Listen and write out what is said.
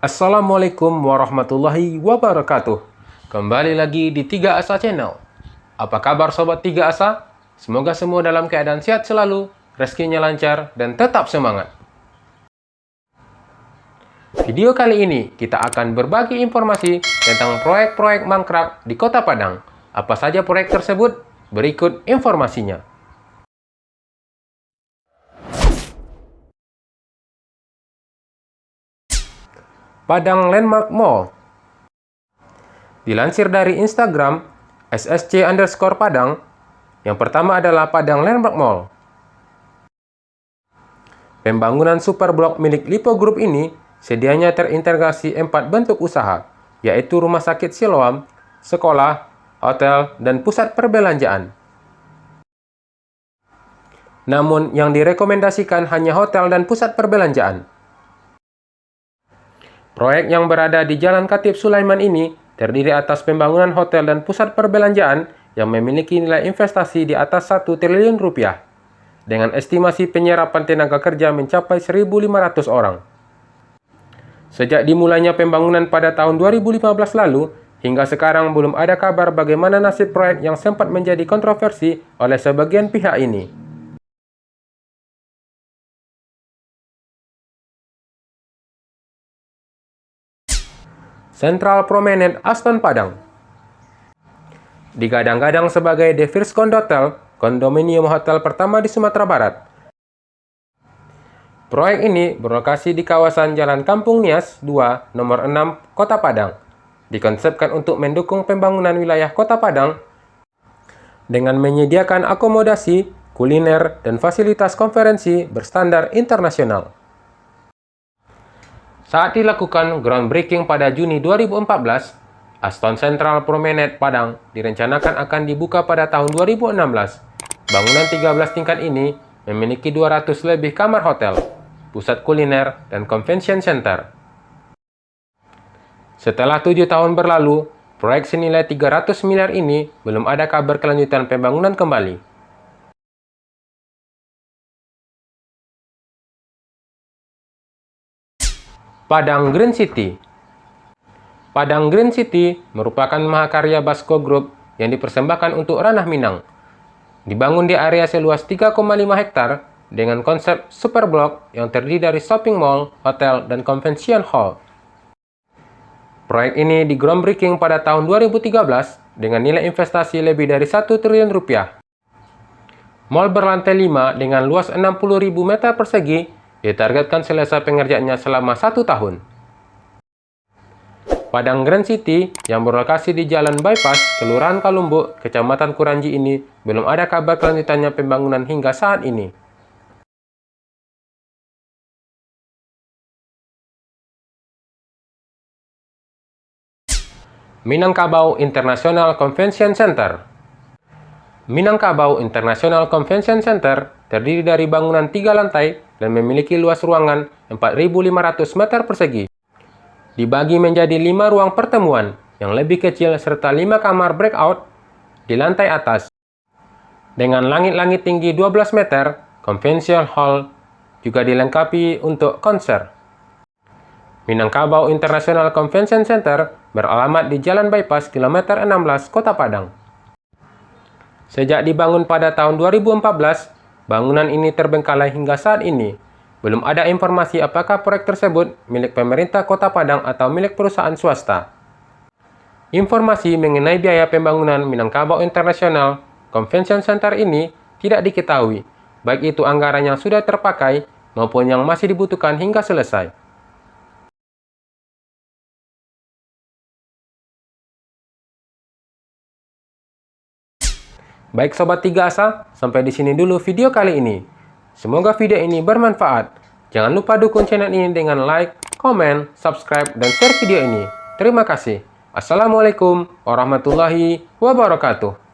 Assalamualaikum warahmatullahi wabarakatuh. Kembali lagi di 3 Asa Channel. Apa kabar Sobat 3 Asa? Semoga semua dalam keadaan sehat selalu, rezekinya lancar, dan tetap semangat. Video kali ini kita akan berbagi informasi tentang proyek-proyek mangkrak di Kota Padang. Apa saja proyek tersebut? Berikut informasinya. Padang Landmark Mall. Dilansir dari Instagram @ssc_padang, yang pertama adalah Padang Landmark Mall. Pembangunan super blok milik Lipo Group ini sedianya terintegrasi 4 bentuk usaha, yaitu rumah sakit Siloam, sekolah, hotel, dan pusat perbelanjaan. Namun, yang direkomendasikan hanya hotel dan pusat perbelanjaan. Proyek yang berada di Jalan Khatib Sulaiman ini terdiri atas pembangunan hotel dan pusat perbelanjaan yang memiliki nilai investasi di atas 1 triliun rupiah, dengan estimasi penyerapan tenaga kerja mencapai 1.500 orang. Sejak dimulainya pembangunan pada tahun 2015 lalu, hingga sekarang belum ada kabar bagaimana nasib proyek yang sempat menjadi kontroversi oleh sebagian pihak ini. Central Promenade Aston Padang. Digadang-gadang sebagai The First Condotel, kondominium hotel pertama di Sumatera Barat. Proyek ini berlokasi di kawasan Jalan Kampung Nias 2, nomor 6, Kota Padang. Dikonsepkan untuk mendukung pembangunan wilayah Kota Padang dengan menyediakan akomodasi, kuliner, dan fasilitas konferensi berstandar internasional. Saat dilakukan groundbreaking pada Juni 2014, Aston Central Promenade Padang direncanakan akan dibuka pada tahun 2016. Bangunan 13 tingkat ini memiliki 200 lebih kamar hotel, pusat kuliner, dan convention center. Setelah 7 tahun berlalu, proyek senilai 300 miliar ini belum ada kabar kelanjutan pembangunan kembali. Padang Green City. Padang Green City merupakan mahakarya Basco Group yang dipersembahkan untuk ranah Minang. Dibangun di area seluas 3,5 hektar dengan konsep super blok yang terdiri dari shopping mall, hotel, dan convention hall. Proyek ini di groundbreaking pada tahun 2013 dengan nilai investasi lebih dari 1 triliun rupiah. Mall berlantai 5 dengan luas 60.000 meter persegi ditargetkan selesai pengerjaannya selama 1 tahun. Padang Grand City yang berlokasi di Jalan Bypass, Kelurahan Kalumbuk, Kecamatan Kuranji ini belum ada kabar kelanjutannya pembangunan hingga saat ini. Minangkabau International Convention Center. Minangkabau International Convention Center terdiri dari bangunan 3 lantai dan memiliki luas ruangan 4.500 meter persegi. Dibagi menjadi 5 ruang pertemuan yang lebih kecil serta 5 kamar breakout di lantai atas. Dengan langit-langit tinggi 12 meter, convention hall juga dilengkapi untuk konser. Minangkabau International Convention Center beralamat di Jalan Bypass kilometer 16 Kota Padang. Sejak dibangun pada tahun 2014, bangunan ini terbengkalai hingga saat ini. Belum ada informasi apakah proyek tersebut milik pemerintah Kota Padang atau milik perusahaan swasta. Informasi mengenai biaya pembangunan Minangkabau International Convention Center ini tidak diketahui, baik itu anggaran yang sudah terpakai maupun yang masih dibutuhkan hingga selesai. Baik Sobat 3 Asa, sampai di sini dulu video kali ini. Semoga video ini bermanfaat. Jangan lupa dukung channel ini dengan like, komen, subscribe, dan share video ini. Terima kasih. Assalamualaikum warahmatullahi wabarakatuh.